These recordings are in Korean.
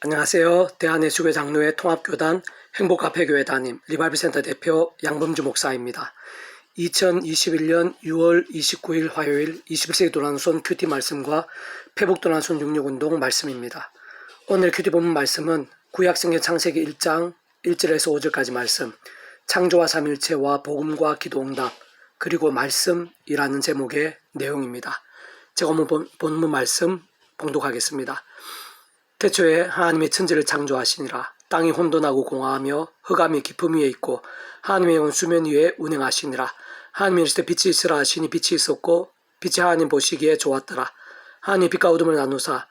안녕하세요. 대한예수교 장로회 통합교단 행복카페교회 담임 리바이브센터 대표 양범주 목사입니다. 2021년 6월 29일 화요일 21세기 도난손 큐티 말씀과 페북 도난손 66운동 말씀입니다. 오늘 큐티 본문 말씀은 구약성경 창세기 1장 1절에서 5절까지 말씀, 창조와 삼일체와 복음과 기도응답, 그리고 말씀이라는 제목의 내용입니다. 제가 오늘 본문 말씀 봉독하겠습니다. 태초에 하나님의 천지를 창조하시니라. 땅이 혼돈하고 공허하며 흑암이 깊음 위에 있고 하나님의 영은 수면 위에 운행하시니라. 하나님이 이르시되 빛이 있으라 하시니 빛이 있었고 빛이 하나님 보시기에 좋았더라. 하나님이 빛과 어둠을 나누사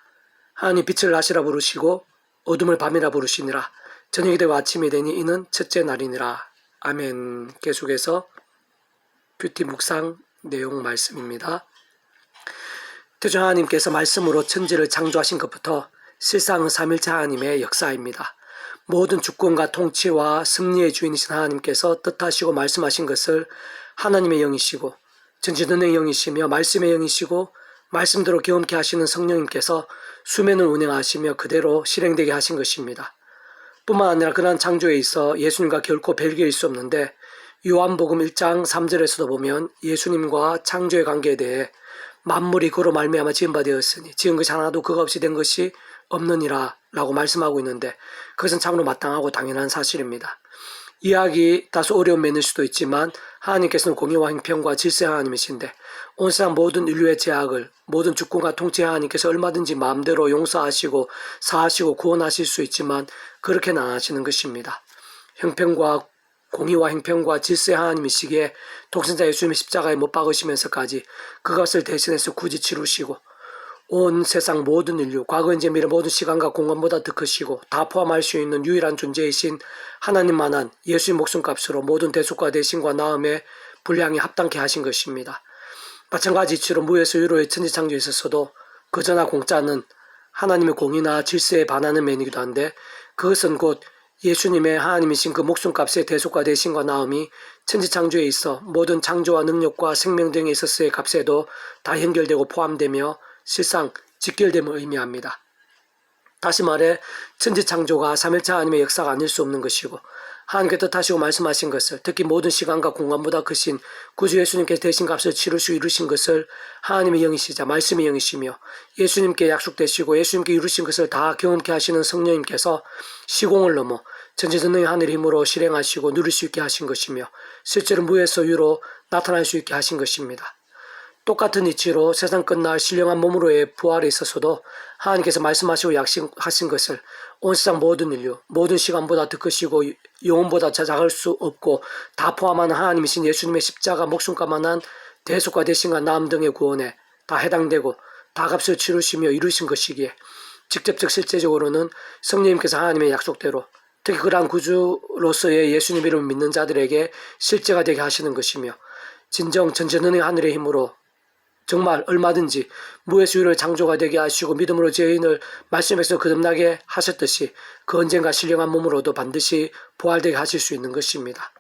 하나님이 빛을 낮이라 부르시고 어둠을 밤이라 부르시니라. 저녁이 되고 아침이 되니 이는 첫째 날이니라. 아멘. 계속해서 큐티 묵상 내용 말씀입니다. 태초 하나님께서 말씀으로 천지를 창조하신 것부터 실상은 삼일체 하나님의 역사입니다. 모든 주권과 통치와 승리의 주인이신 하나님께서 뜻하시고 말씀하신 것을 하나님의 영이시고 전지전능의 영이시며 말씀의 영이시고 말씀대로 경험케 하시는 성령님께서 수면을 운행하시며 그대로 실행되게 하신 것입니다. 뿐만 아니라 그러한 창조에 있어 예수님과 결코 별개일 수 없는데 요한복음 1장 3절에서도 보면 예수님과 창조의 관계에 대해 만물이 그로 말미암아 지은 바 되었으니 지은 것이 하나도 그가 없이 된 것이 없느니라 라고 말씀하고 있는데 그것은 참으로 마땅하고 당연한 사실입니다. 이해하기 다소 어려운 면일 수도 있지만 하나님께서는 공의와 형평과 질서의 하나님이신데 온 세상 모든 인류의 죄악을 모든 주권과 통치의 하나님께서 얼마든지 마음대로 용서하시고 사하시고 구원하실 수 있지만 그렇게는 안 하시는 것입니다. 형평과 공의와 형평과 질서의 하나님이시기에 독생자 예수님의 십자가에 못 박으시면서까지 그것을 대신해서 굳이 치루시고 온 세상 모든 인류, 과거 현재 미래 모든 시간과 공간보다 더 크시고 다 포함할 수 있는 유일한 존재이신 하나님만한 예수의 목숨값으로 모든 대속과 대신과 나음의 분량이 합당케 하신 것입니다. 마찬가지 이치로 무에서 유로의 천지창조에 있어서도 그저나 공짜는 하나님의 공의나 질서에 반하는 면이기도 한데 그것은 곧 예수님의 하나님이신 그 목숨값의 대속과 대신과 나음이 천지창조에 있어 모든 창조와 능력과 생명 등에 있어서의 값에도 다 연결되고 포함되며 실상 직결됨을 의미합니다. 다시 말해 천지창조가 삼일체 하나님의 역사가 아닐 수 없는 것이고 하나님께 뜻하시고 말씀하신 것을 특히 모든 시간과 공간보다 크신 구주 예수님께서 대신 값을 치르시고 이루신 것을 하나님의 영이시자 말씀의 영이시며 예수님께 약속되시고 예수님께 이루신 것을 다 경험케 하시는 성령님께서 시공을 넘어 전지전능의 하늘의 힘으로 실행하시고 누릴 수 있게 하신 것이며 실제로 무에서 유로 나타날 수 있게 하신 것입니다. 똑같은 이치로 세상 끝날 신령한 몸으로의 부활에 있어서도 하나님께서 말씀하시고 약속하신 것을 온 세상 모든 인류, 모든 시간보다 더 크시고 영혼보다 작을 수 없고 다 포함하는 하나님이신 예수님의 십자가 목숨값만한 대속과 대신과 나음 등의 구원에 다 해당되고 다 값을 치르시며 이루신 것이기에 직접적 실제적으로는 성령님께서 하나님의 약속대로 특히 그러한 구주로서의 예수님 이름을 믿는 자들에게 실제가 되게 하시는 것이며 진정 전지전능의 하늘의 힘으로 정말 얼마든지 무에서 유로의 창조가 되게 하시고 믿음으로 죄인을 말씀에서 거듭나게 하셨듯이 그 언젠가 신령한 몸으로도 반드시 부활되게 하실 수 있는 것입니다.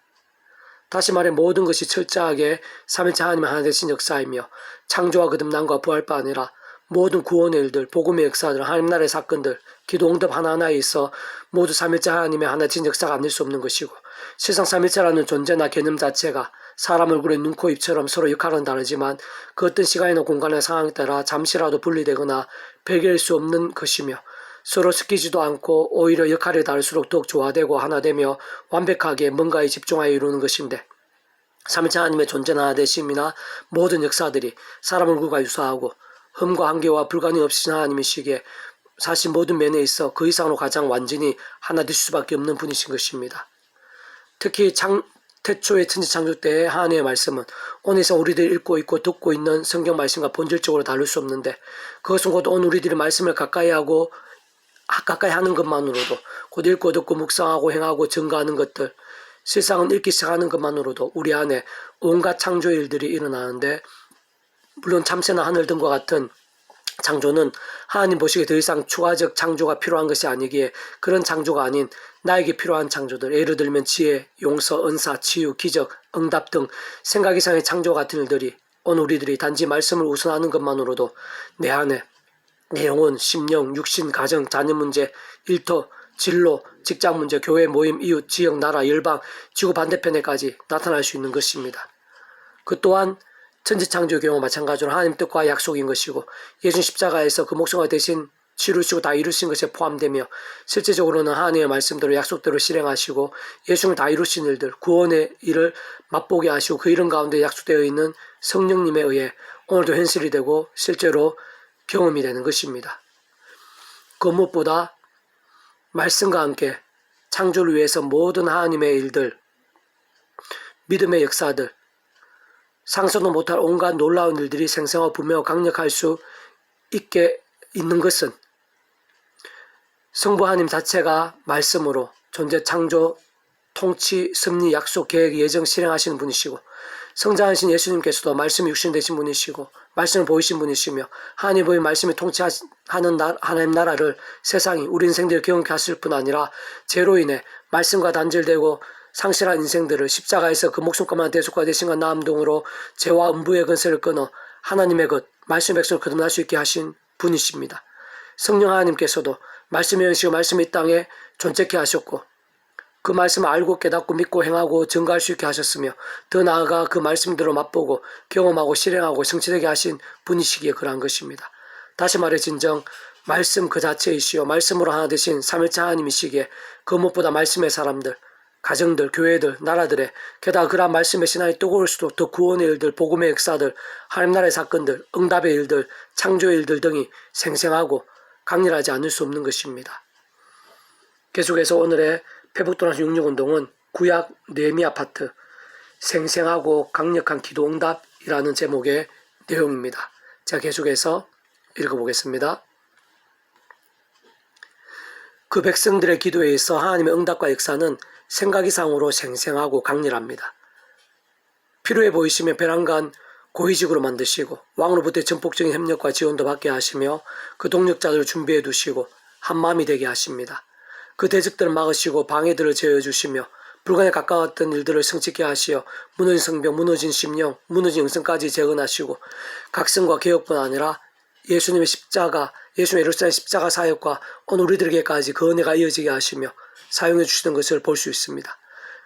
다시 말해 모든 것이 철저하게 삼일체 하나님의 하나 되신 역사이며 창조와 거듭남과 부활뿐 아니라 모든 구원의 일들, 복음의 역사들, 하나님 나라의 사건들, 기도 응답 하나하나에 있어 모두 삼일체 하나님의 하나 되신 역사가 아닐 수 없는 것이고 세상 삼일체라는 존재나 개념 자체가 사람 얼굴의 눈, 코, 입처럼 서로 역할은 다르지만 그 어떤 시간이나 공간의 상황에 따라 잠시라도 분리되거나 별개일 수 없는 것이며 서로 섞이지도 않고 오히려 역할이 다를수록 더욱 조화되고 하나 되며 완벽하게 뭔가에 집중하여 이루는 것인데 삼일체 하나님의 존재나 하나 되심이나 모든 역사들이 사람 얼굴과 유사하고 흠과 한계와 불가능이 없으신 하나님이시기에 사실 모든 면에 있어 그 이상으로 가장 완전히 하나 될 수밖에 없는 분이신 것입니다. 특히 태초의 천지창조 때의 하나님의 말씀은 오늘서 우리들이 읽고 있고 듣고 있는 성경 말씀과 본질적으로 다를 수 없는데 그것은 곧 오늘 우리들이 말씀을 가까이 하는 것만으로도 곧 읽고 듣고 묵상하고 행하고 증거하는 것들 세상은 읽기 시작하는 것만으로도 우리 안에 온갖 창조 일들이 일어나는데 물론 참새나 하늘 등과 같은 창조는 하나님 보시기에 더 이상 추가적 창조가 필요한 것이 아니기에 그런 창조가 아닌 나에게 필요한 창조들, 예를 들면 지혜, 용서, 은사, 치유, 기적, 응답 등 생각 이상의 창조 같은 일들이 오늘 우리들이 단지 말씀을 우선하는 것만으로도 내 안에 영혼, 심령, 육신, 가정, 자녀 문제, 일터, 진로, 직장 문제, 교회 모임, 이웃, 지역, 나라, 열방, 지구 반대편에까지 나타날 수 있는 것입니다. 그 또한 천지창조의 경우와 마찬가지로 하나님 뜻과 약속인 것이고 예수 십자가에서 그 목숨과 대신 치루시고 다 이루신 것에 포함되며 실제적으로는 하나님의 말씀대로 약속대로 실행하시고 예수님을 다 이루신 일들, 구원의 일을 맛보게 하시고 그 이름 가운데 약속되어 있는 성령님에 의해 오늘도 현실이 되고 실제로 경험이 되는 것입니다. 그 무엇보다 말씀과 함께 창조를 위해서 모든 하나님의 일들, 믿음의 역사들, 상상도 못할 온갖 놀라운 일들이 생생하고 분명하고 강력할 수 있게 있는 것은 성부 하나님 자체가 말씀으로 존재, 창조, 통치, 섭리, 약속, 계획, 예정, 실행하시는 분이시고 성장하신 예수님께서도 말씀이 육신 되신 분이시고 말씀을 보이신 분이시며 하나님의 말씀이 통치하는 하나님 나라를 세상이 우리 인생들을 경험케 하실 뿐 아니라 죄로 인해 말씀과 단절되고 상실한 인생들을 십자가에서 그 목숨값만 대속과 대신과 나음동으로 죄와 음부의 근세를 끊어 하나님의 것, 말씀의 백성을 거듭날 수 있게 하신 분이십니다. 성령 하나님께서도 말씀의 영이시고 말씀이 이 땅에 존재케 하셨고 그 말씀을 알고 깨닫고 믿고 행하고 증거할 수 있게 하셨으며 더 나아가 그 말씀대로 맛보고 경험하고 실행하고 성취되게 하신 분이시기에 그러한 것입니다. 다시 말해 진정 말씀 그 자체이시요 말씀으로 하나 되신 삼일체 하나님이시기에 그 무엇보다 말씀의 사람들, 가정들, 교회들, 나라들에 게다가 그러한 말씀의 신앙이 뜨거울수록 더 구원의 일들, 복음의 역사들, 하나님 나라의 사건들, 응답의 일들, 창조의 일들 등이 생생하고 강렬하지 않을 수 없는 것입니다. 계속해서 오늘의 페북도나스 66운동은 구약 느헤미야 파트 생생하고 강력한 기도 응답이라는 제목의 내용입니다. 제가 계속해서 읽어보겠습니다. 그 백성들의 기도에 있어 하나님의 응답과 역사는 생각 이상으로 생생하고 강렬합니다. 필요해 보이시면 배란간 고위직으로 만드시고 왕으로부터의 전폭적인 협력과 지원도 받게 하시며 그 동력자들을 준비해 두시고 한마음이 되게 하십니다. 그 대적들을 막으시고 방해들을 제어해주시며 불가능에 가까웠던 일들을 성취케 하시어 무너진 성벽, 무너진 심령, 무너진 영성까지 재건하시고 각성과 개혁뿐 아니라 예수님의 십자가, 예수님의 예루살렘 십자가 사역과 오늘 우리들에게까지 그 은혜가 이어지게 하시며 사용해 주시는 것을 볼 수 있습니다.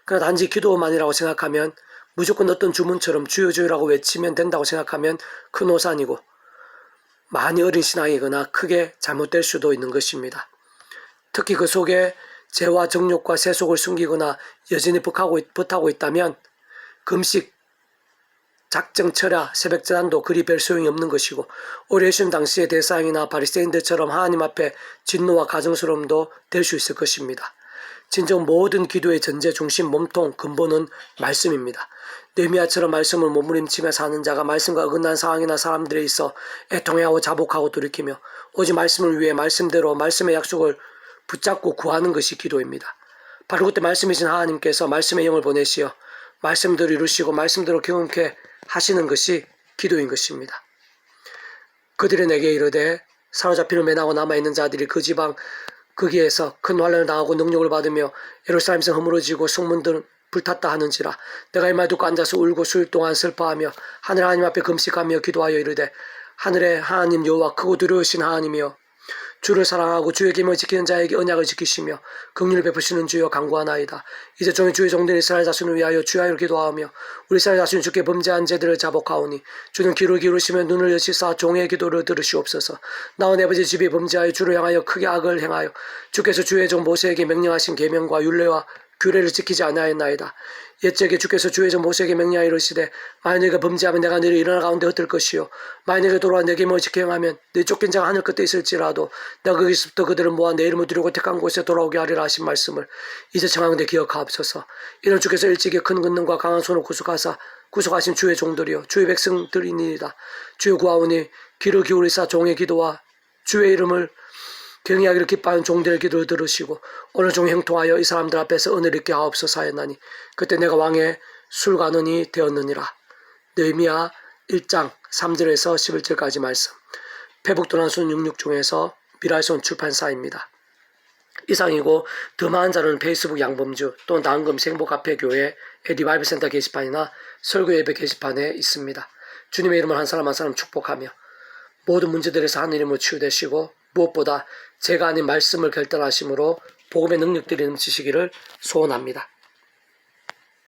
그러나 단지 기도만이라고 생각하면 무조건 어떤 주문처럼 주여 주여라고 외치면 된다고 생각하면 큰 오산이고 많이 어린 신앙이거나 크게 잘못될 수도 있는 것입니다. 특히 그 속에 죄와 정욕과 세속을 숨기거나 여전히 버타고 있다면 금식, 작정, 철야, 새벽 제단도 그리 별 소용이 없는 것이고 오히려 예수님 당시의 대사형이나 바리새인들처럼 하나님 앞에 진노와 가증스러움도 될 수 있을 것입니다. 진정 모든 기도의 전제, 중심, 몸통, 근본은 말씀입니다. 느헤미야처럼 말씀을 몸부림치며 사는 자가 말씀과 어긋난 상황이나 사람들에 있어 애통해하고 자복하고 돌이키며 오직 말씀을 위해 말씀대로 말씀의 약속을 붙잡고 구하는 것이 기도입니다. 바로 그때 말씀이신 하나님께서 말씀의 영을 보내시어 말씀대로 이루시고 말씀대로 경험케 하시는 것이 기도인 것입니다. 그들이 내게 이르되 사로잡히는 매나고 남아있는 자들이 그 지방 거기에서 큰 환난을 당하고 능력을 받으며 예루살렘에서 허물어지고 성문들은 불탔다 하는지라 내가 이 말 듣고 앉아서 울고 수일 동안 슬퍼하며 하늘 하나님 앞에 금식하며 기도하여 이르되 하늘의 하나님 여호와 크고 두려우신 하나님이여 주를 사랑하고 주의 계명을 지키는 자에게 언약을 지키시며 긍휼을 베푸시는 주여 간구하나이다. 이제 종의 주의 종들 이스라엘 자손을 위하여 주야로 기도하며 우리 이스라엘 자손이 주께 범죄한 죄들을 자복하오니 주는 귀를 기울이시며 눈을 여시사 종의 기도를 들으시옵소서. 나와 내 아버지 집이 범죄하여 주를 향하여 크게 악을 행하여 주께서 주의 종 모세에게 명령하신 계명과 율례와 규례를 지키지 아니하였나이다. 옛적에 주께서 주의 종 모세에게 명령하여 이르시되 만일 네가 범죄하면 내가 너를 일어나 가운데 흩을 것이요 만일 네가 돌아와 내 계명을 지켜 행하면 네 쫓긴 자가 하늘 끝에 있을지라도 내가 거기서부터 그들을 모아 내 이름을 두르고 택한 곳에 돌아오게 하리라 하신 말씀을 이제 정하는데 기억하옵소서. 이런 주께서 일찍이 큰 권능과 강한 손을 구속하신 주의 종들이요 주의 백성들이니이다. 주의 구하오니 귀를 기울이사 종의 기도와 주의 이름을 경외하기를 기뻐하는 종들의 기도를 들으시고 오늘 종이 형통하여 이 사람들 앞에서 은혜를 입게 하옵소서 하였나니 그때 내가 왕의 술관원이 되었느니라. 느헤미야 1장 3절에서 11절까지 말씀. 페북도난순 66중에서 미라손 출판사입니다. 이상이고 더 많은 자료는 페이스북 양범주 또는 다음금시 행복카페교회 리바이블 센터 게시판이나 설교 예배 게시판에 있습니다. 주님의 이름을 한 사람 한 사람 축복하며 모든 문제들에서 하느님으로 치유되시고 무엇보다 제가 아닌 말씀을 결단하심으로 복음의 능력들이 넘치시기를 소원합니다.